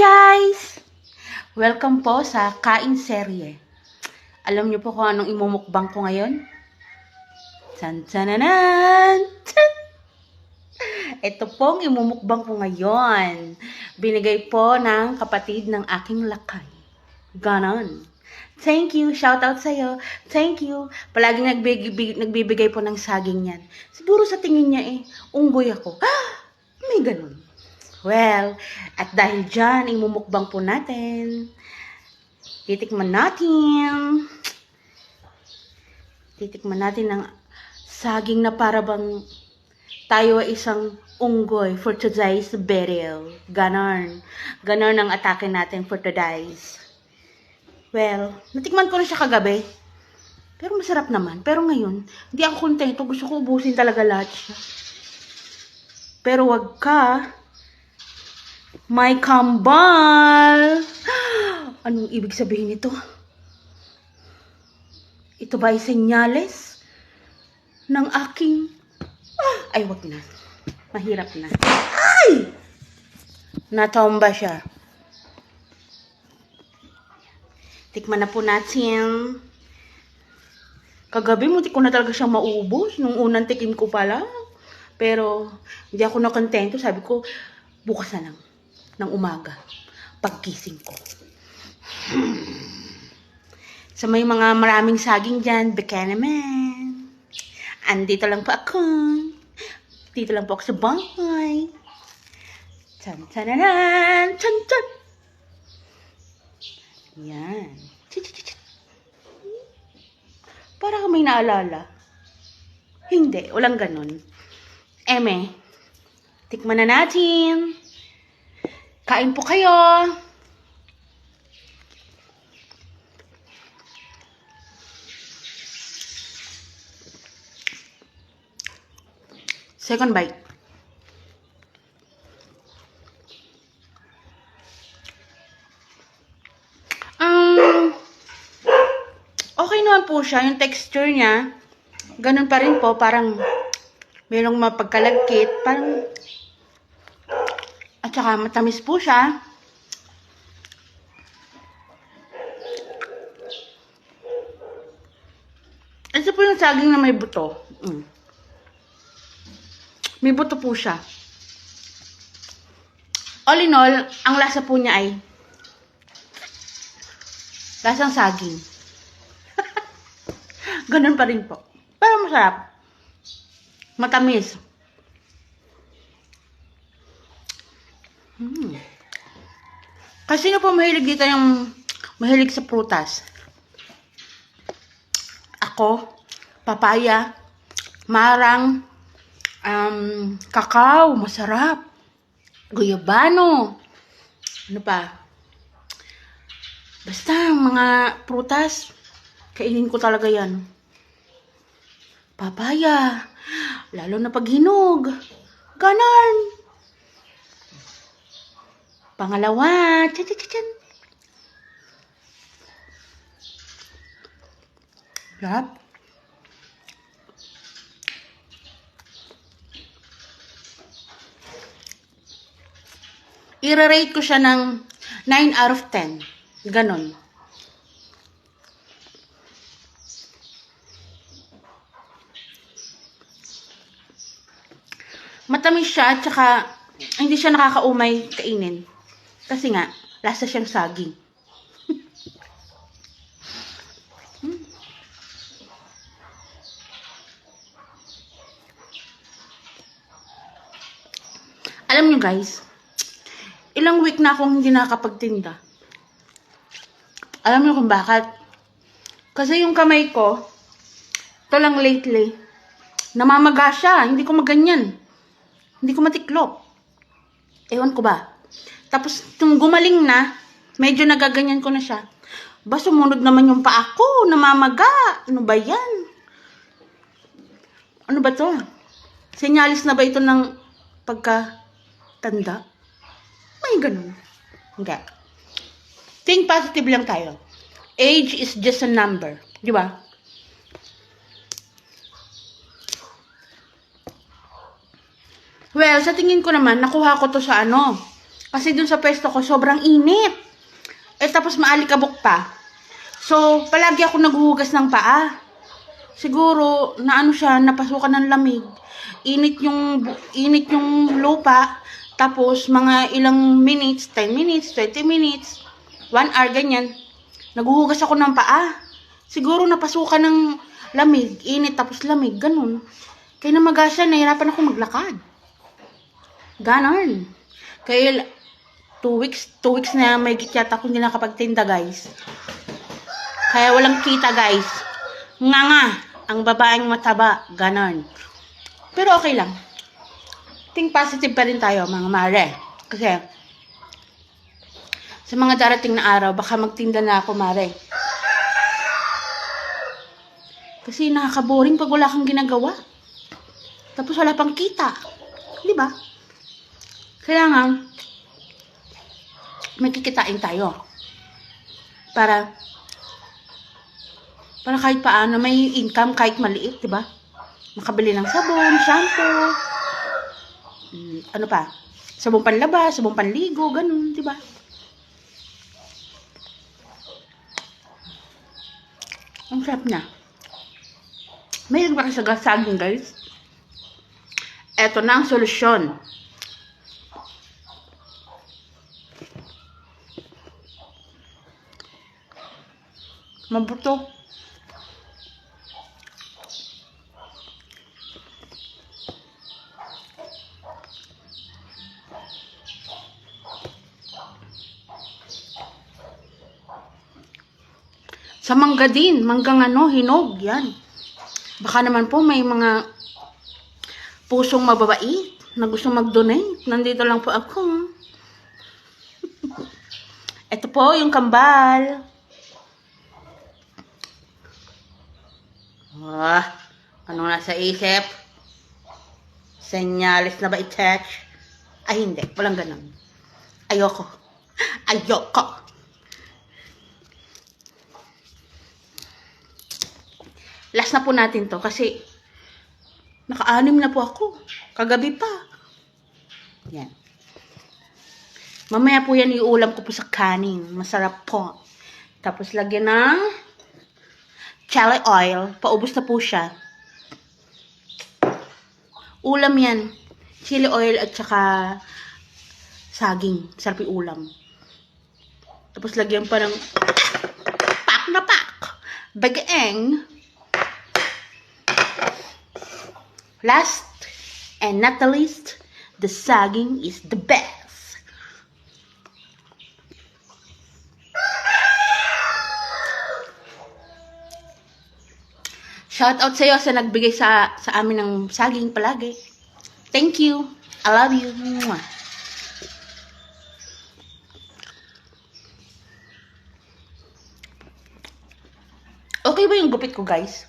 guys! Welcome po sa Kain Serye. Alam niyo po kung anong imumukbang ko ngayon? Tsan-tsananan! Tsan! Ito pong imumukbang ko ngayon. Binigay po ng kapatid ng aking lakay. Ganon. Thank you. Shout out sa'yo. Thank you. Palaging nagbibigay po ng saging yan. Siguro sa tingin niya unggoy ako. May ganon. Well, at dahil dyan, imumukbang po natin. Titikman natin ng saging na para bang tayo ay isang unggoy for today's burial. Ganon ang atake natin for today's. Well, natikman ko na siya kagabi. Pero masarap naman. Pero ngayon, hindi ako kontento. Gusto ko ubusin talaga lahat siya. Pero wag ka. May kambal. Anong ibig sabihin nito? Ito ba ay senyales ng aking... Ay, wag na. Mahirap na. Ay! Natomba siya. Tikman na po natin. Kagabi, muntik ko na talaga siyang maubos. Nung unang tikim ko pa lang. Pero, hindi ako nakontento. Sabi ko, bukas na lang. Ng umaga. Pagkising ko. So, may mga maraming saging dyan. Baka naman. Andito lang po ako. Dito lang po ako sa bahay. Chan-chananan! Chan-chan! Yan. Chit-chit-chit. Para ka may naalala. Hindi. Walang ganun. Eme. Tikman na natin. Kain po kayo. Second bite. Okay naman po siya. Yung texture niya, ganun pa rin po. Parang merong mapagkalagkit. Parang at saka matamis po siya. Ito po yung saging na may buto. May buto po siya. All in all, ang lasa po niya ay lasang saging. Ganun pa rin po. Pero masarap. Matamis. Kasi sino po mahilig dito yung mahilig sa prutas? Ako, papaya, marang, kakao, masarap. Guyabano. Ano pa? Basta, mga prutas, kainin ko talaga yan. Papaya. Lalo na pag hinog. Ganon. Pangalawa. Chan-chan-chan. Sarap. I-rate ko siya ng 9 out of 10. Ganon. Matamis siya at saka hindi siya nakakaumay kainin. Kasi nga, lasa siyang saging. Alam niyo guys, ilang week na akong hindi nakakapagtinda. Alam niyo kung bakit? Kasi yung kamay ko, ito lang lately, namamaga siya. Hindi ko maganyan. Hindi ko matiklop. Ewan ko ba? Tapos, nung gumaling na, medyo nagaganyan ko na siya. Ba, sumunod naman yung paa ko, namamaga. Ano ba yan? Ano ba to? Senyalis na ba ito ng pagkatanda? May ganun. Hindi. Think positive lang tayo. Age is just a number. Di ba? Well, sa tingin ko naman, nakuha ko to sa Kasi dun sa pwesto ko, sobrang init. Tapos maalikabok pa. So, palagi ako naghuhugas ng paa. Siguro, napasukan ng lamig. Init yung lupa. Tapos, mga ilang minutes, 10 minutes, 20 minutes, 1 hour, ganyan. Naghuhugas ako ng paa. Siguro, napasukan ng lamig. Init, tapos lamig, ganun. Kaya namagasya, nahirapan ako maglakad. Ganon. Kaya, 2 weeks na may yata ako hindi nakapagtinda, guys. Kaya walang kita, guys. Nga, ang babaeng mataba. Ganon. Pero okay lang. Think positive pa rin tayo, mga mare. Kasi, sa mga darating na araw, baka magtinda na ako, mare. Kasi nakaka-boring pag wala kang ginagawa. Tapos wala pang kita. Di ba? Kailangan, may kikitain tayo. Para kahit paano may income kahit maliit, di ba? Makabili ng sabon, shampoo, ano pa? Sabon panlabas, sabon panligo, ganun, di ba? Ang sarap na. May ba kayo sa saging, guys? Eto na ang solusyon. Mabuto. Sa mangga din, manggang hinog, yan. Baka naman po may mga pusong mababait na gusto mag-donate. Nandito lang po ako. Ito po yung kambal. Anong nasa isip? Senyales na ba i-touch? Ay, hindi. Walang ganun. Ayoko. Last na po natin to kasi naka-anim na po ako. Kagabi pa. Yan. Mamaya po yan iulam ko po sa kanin. Masarap po. Tapos lagyan ng chili oil. Paubos na po siya. Ulam yan. Chili oil at saka saging. Sarap yung ulam. Tapos lagyan pa ng pak na pak. Bagaeng. Last and not the least, the saging is the best. Shout out sa iyo sa nagbigay sa amin ng saging palagi. Thank you. I love you. Mwah. Okay ba yung gupit ko, guys?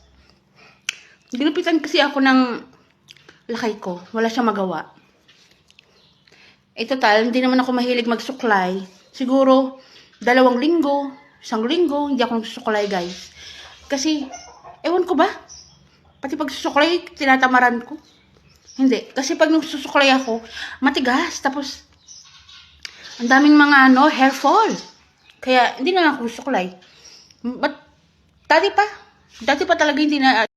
Ginupitan kasi ako ng lakay ko. Wala siyang magawa. Total, hindi naman ako mahilig magsuklay. Siguro, 2 linggo, 1 linggo, hindi ako nagsusuklay, guys. Kasi, ewan ko ba? Pati pag susuklay, tinatamaran ko. Hindi. Kasi pag nagsusuklay ako, matigas. Tapos, ang daming mga hair fall. Kaya, hindi na ako susuklay. But, dati pa talaga hindi na